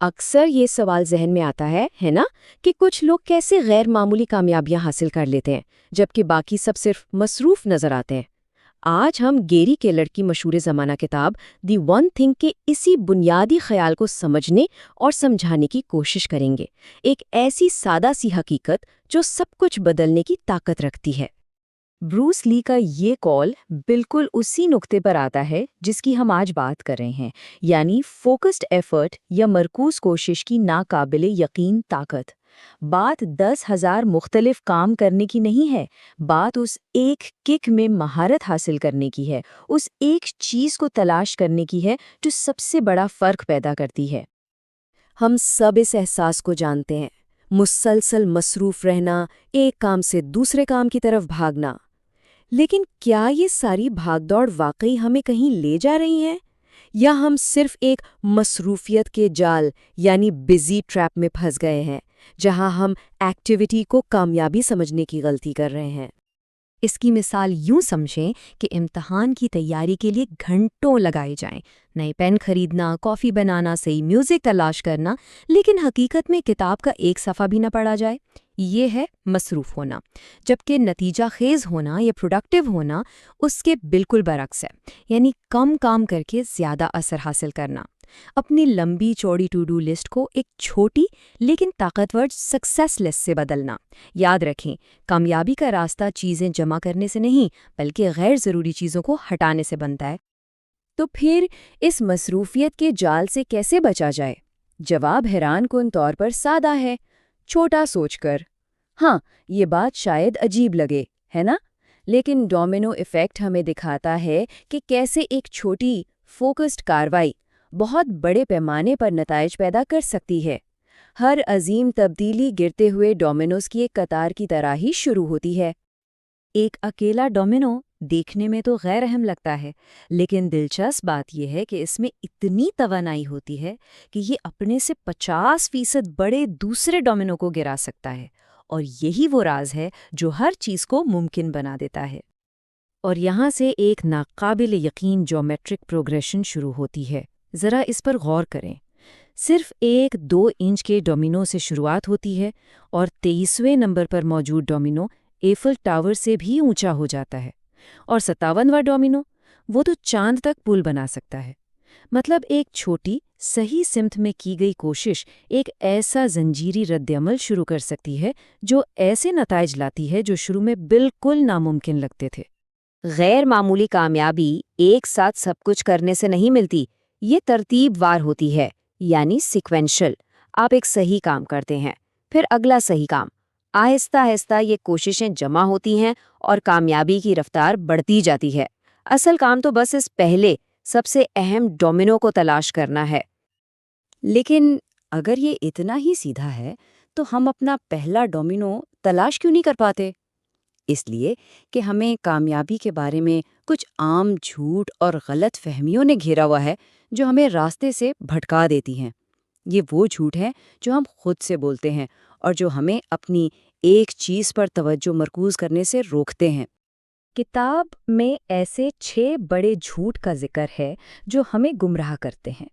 اکثر یہ سوال ذہن میں آتا ہے نا، کہ کچھ لوگ کیسے غیر معمولی کامیابیاں حاصل کر لیتے ہیں جبکہ باقی سب صرف مصروف نظر آتے ہیں۔ آج ہم گیری کیلر کی مشہور زمانہ کتاب دی ون تھنگ کے اسی بنیادی خیال کو سمجھنے اور سمجھانے کی کوشش کریں گے، ایک ایسی سادہ سی حقیقت جو سب کچھ بدلنے کی طاقت رکھتی ہے۔ بروس لی کا یہ کال بالکل اسی نقطے پر آتا ہے جس کی ہم آج بات کر رہے ہیں، یعنی فوکسڈ ایفرٹ یا مرکوز کوشش کی ناقابل یقین طاقت۔ بات 10,000 مختلف کام کرنے کی نہیں ہے، بات اس ایک کک میں مہارت حاصل کرنے کی ہے، اس ایک چیز کو تلاش کرنے کی ہے جو سب سے بڑا فرق پیدا کرتی ہے۔ ہم سب اس احساس کو جانتے ہیں، مسلسل مصروف رہنا، ایک کام سے دوسرے کام کی طرف بھاگنا۔ لیکن کیا یہ ساری بھاگ دوڑ واقعی ہمیں کہیں لے جا رہی ہیں، یا ہم صرف ایک مصروفیت کے جال یعنی بزی ٹریپ میں پھنس گئے ہیں، جہاں ہم ایکٹیویٹی کو کامیابی سمجھنے کی غلطی کر رہے ہیں؟ اس کی مثال یوں سمجھیں کہ امتحان کی تیاری کے لیے گھنٹوں لگائے جائیں، نئے پین خریدنا، کافی بنانا، صحیح میوزک تلاش کرنا، لیکن حقیقت میں کتاب کا ایک صفحہ بھی نہ پڑھا جائے۔ یہ ہے مصروف ہونا، جبکہ نتیجہ خیز ہونا یا پروڈکٹیو ہونا اس کے بالکل برعکس ہے، یعنی کم کام کر کے زیادہ اثر حاصل کرنا۔ اپنی لمبی چوڑی ٹو ڈو لسٹ کو ایک چھوٹی لیکن طاقتور سکسیس لسٹ سے بدلنا۔ یاد رکھیں، کامیابی کا راستہ چیزیں جمع کرنے سے نہیں بلکہ غیر ضروری چیزوں کو ہٹانے سے بنتا ہے۔ تو پھر اس مصروفیت کے جال سے کیسے بچا جائے؟ جواب حیران کن طور پر سادہ ہے، چھوٹا سوچ کر۔ ہاں، یہ بات شاید عجیب لگے، ہے نا؟ لیکن ڈومینو ایفیکٹ ہمیں دکھاتا ہے کہ کیسے ایک چھوٹی فوکسڈ کارروائی بہت بڑے پیمانے پر نتائج پیدا کر سکتی ہے۔ ہر عظیم تبدیلی گرتے ہوئے ڈومینوز کی ایک قطار کی طرح ہی شروع ہوتی ہے۔ ایک اکیلا ڈومینو دیکھنے میں تو غیر اہم لگتا ہے، لیکن دلچسپ بات یہ ہے کہ اس میں اتنی توانائی ہوتی ہے کہ یہ اپنے سے 50% بڑے دوسرے ڈومینو کو گرا سکتا ہے، اور یہی وہ راز ہے جو ہر چیز کو ممکن بنا دیتا ہے۔ اور یہاں سے ایک ناقابل یقین جیومیٹرک پروگریشن شروع ہوتی ہے۔ ذرا اس پر غور کریں۔ صرف 1-2 انچ کے ڈومینو سے شروعات ہوتی ہے اور 23ویں نمبر پر موجود ڈومینو ایفل ٹاور سے بھی اونچا ہو جاتا ہے، اور 57واں ڈومینو وہ تو چاند تک پل بنا سکتا ہے۔ مطلب ایک چھوٹی صحیح سمت میں کی گئی کوشش ایک ایسا زنجیری رد عمل شروع کر سکتی ہے جو ایسے نتائج لاتی ہے جو شروع میں بالکل ناممکن لگتے تھے۔ غیر معمولی کامیابی ایک ساتھ سب کچھ کرنے سے نہیں ملتی، یہ ترتیب وار ہوتی ہے، یعنی سیکوینشل۔ آپ ایک صحیح کام کرتے ہیں، پھر اگلا صحیح کام، آہستہ آہستہ یہ کوششیں جمع ہوتی ہیں اور کامیابی کی رفتار بڑھتی جاتی ہے۔ اصل کام تو بس اس پہلے سب سے اہم ڈومینو کو تلاش کرنا ہے۔ لیکن اگر یہ اتنا ہی سیدھا ہے تو ہم اپنا پہلا ڈومینو تلاش کیوں نہیں کر پاتے؟ اس لیے کہ ہمیں کامیابی کے بارے میں کچھ عام جھوٹ اور غلط فہمیوں نے گھیرا ہوا ہے جو ہمیں راستے سے بھٹکا دیتی ہیں۔ یہ وہ جھوٹ ہے جو ہم خود سے بولتے ہیں اور جو ہمیں اپنی ایک چیز پر توجہ مرکوز کرنے سے روکتے ہیں۔ کتاب میں ایسے 6 بڑے جھوٹ کا ذکر ہے جو ہمیں گمراہ کرتے ہیں۔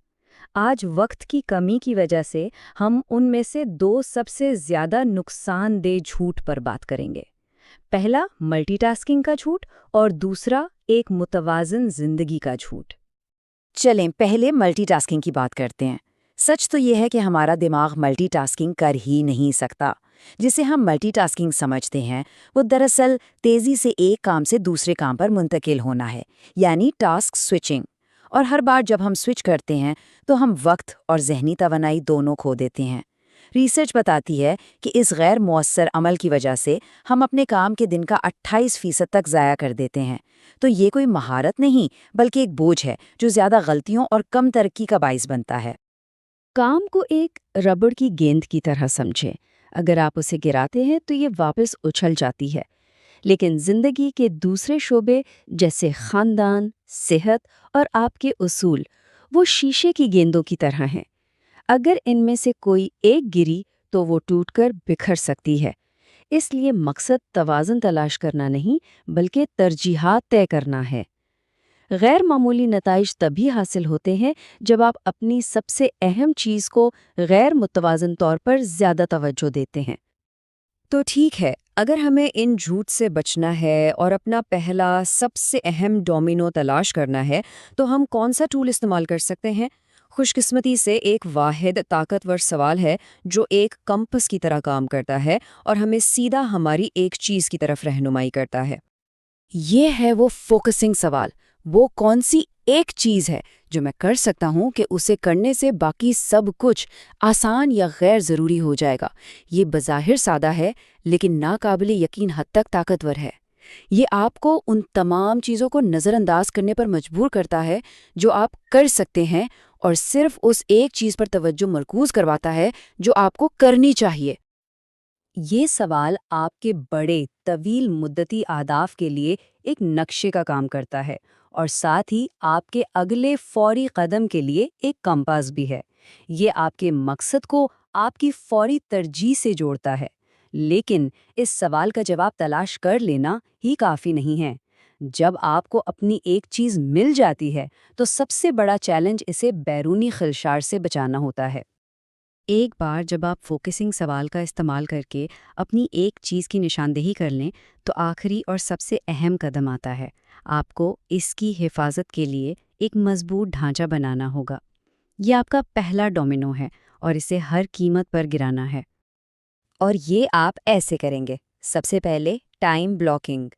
آج وقت کی کمی کی وجہ سے ہم ان میں سے 2 سب سے زیادہ نقصان دہ جھوٹ پر بات کریں گے۔ پہلا ملٹی ٹاسکنگ کا جھوٹ اور دوسرا ایک متوازن زندگی کا جھوٹ۔ چلیں پہلے ملٹی ٹاسکنگ کی بات کرتے ہیں۔ سچ تو یہ ہے کہ ہمارا دماغ ملٹی ٹاسکنگ کر ہی نہیں سکتا۔ جسے ہم ملٹی ٹاسکنگ سمجھتے ہیں وہ دراصل تیزی سے ایک کام سے دوسرے کام پر منتقل ہونا ہے، یعنی ٹاسک سوئچنگ۔ اور ہر بار جب ہم سوئچ کرتے ہیں تو ہم وقت اور ذہنی توانائی دونوں کھو دیتے ہیں۔ ریسرچ بتاتی ہے کہ اس غیر مؤثر عمل کی وجہ سے ہم اپنے کام کے دن کا 28% تک ضائع کر دیتے ہیں۔ تو یہ کوئی مہارت نہیں بلکہ ایک بوجھ ہے جو زیادہ غلطیوں اور کم ترقی کا باعث بنتا ہے۔ کام کو ایک ربڑ کی گیند کی طرح سمجھیں۔ اگر آپ اسے گراتے ہیں تو یہ واپس اچھل جاتی ہے، لیکن زندگی کے دوسرے شعبے جیسے خاندان، صحت اور آپ کے اصول وہ شیشے کی گیندوں کی طرح ہیں۔ اگر ان میں سے کوئی ایک گری تو وہ ٹوٹ کر بکھر سکتی ہے۔ اس لیے مقصد توازن تلاش کرنا نہیں بلکہ ترجیحات طے کرنا ہے۔ غیر معمولی نتائج تبھی حاصل ہوتے ہیں جب آپ اپنی سب سے اہم چیز کو غیر متوازن طور پر زیادہ توجہ دیتے ہیں۔ تو ٹھیک ہے، اگر ہمیں ان جھوٹ سے بچنا ہے اور اپنا پہلا سب سے اہم ڈومینو تلاش کرنا ہے تو ہم کون سا ٹول استعمال کر سکتے ہیں؟ خوش قسمتی سے ایک واحد طاقتور سوال ہے جو ایک کمپس کی طرح کام کرتا ہے اور ہمیں سیدھا ہماری ایک چیز کی طرف رہنمائی کرتا ہے۔ یہ ہے وہ فوکسنگ سوال، وہ کون سی ایک چیز ہے جو میں کر سکتا ہوں کہ اسے کرنے سے باقی سب کچھ آسان یا غیر ضروری ہو جائے گا۔ یہ بظاہر سادہ ہے لیکن ناقابل یقین حد تک طاقتور ہے۔ یہ آپ کو ان تمام چیزوں کو نظر انداز کرنے پر مجبور کرتا ہے جو آپ کر سکتے ہیں اور صرف اس ایک چیز پر توجہ مرکوز کرواتا ہے جو آپ کو کرنی چاہیے۔ یہ سوال آپ کے بڑے طویل مدتی اہداف کے لیے ایک نقشے کا کام کرتا ہے اور ساتھ ہی آپ کے اگلے فوری قدم کے لیے ایک کمپاس بھی ہے۔ یہ آپ کے مقصد کو آپ کی فوری ترجیح سے جوڑتا ہے، لیکن اس سوال کا جواب تلاش کر لینا ہی کافی نہیں ہے۔ جب آپ کو اپنی ایک چیز مل جاتی ہے تو سب سے بڑا چیلنج اسے بیرونی خلشار سے بچانا ہوتا ہے۔ ایک بار جب آپ فوکسنگ سوال کا استعمال کر کے اپنی ایک چیز کی نشاندہی کر لیں تو آخری اور سب سے اہم قدم آتا ہے۔ آپ کو اس کی حفاظت کے لیے ایک مضبوط ڈھانچہ بنانا ہوگا۔ یہ آپ کا پہلا ڈومینو ہے اور اسے ہر قیمت پر گرانا ہے۔ اور یہ آپ ایسے کریں گے۔ سب سے پہلے ٹائم بلاکنگ۔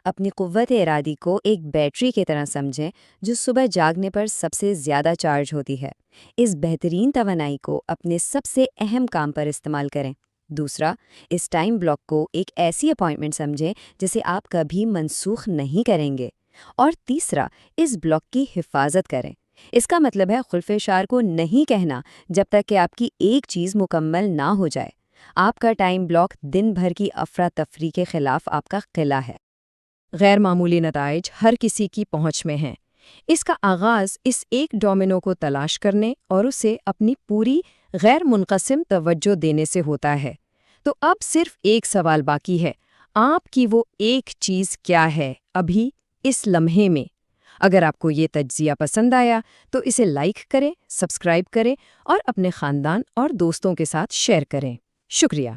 اپنی قوت ارادی کو ایک بیٹری کی طرح سمجھیں جو صبح جاگنے پر سب سے زیادہ چارج ہوتی ہے۔ اس بہترین توانائی کو اپنے سب سے اہم کام پر استعمال کریں۔ دوسرا، اس ٹائم بلاک کو ایک ایسی اپائنٹمنٹ سمجھیں جسے آپ کبھی منسوخ نہیں کریں گے۔ اور تیسرا، اس بلاک کی حفاظت کریں۔ اس کا مطلب ہے خلف شعر کو نہیں کہنا جب تک کہ آپ کی ایک چیز مکمل نہ ہو جائے۔ آپ کا ٹائم بلاک دن بھر کی افراتفری کے خلاف آپ کا قلعہ ہے۔ غیر معمولی نتائج ہر کسی کی پہنچ میں ہیں۔ اس کا آغاز اس ایک ڈومینو کو تلاش کرنے اور اسے اپنی پوری غیر منقسم توجہ دینے سے ہوتا ہے۔ تو اب صرف ایک سوال باقی ہے، آپ کی وہ ایک چیز کیا ہے ابھی اس لمحے میں؟ اگر آپ کو یہ تجزیہ پسند آیا تو اسے لائک کریں، سبسکرائب کریں اور اپنے خاندان اور دوستوں کے ساتھ شیئر کریں۔ شکریہ۔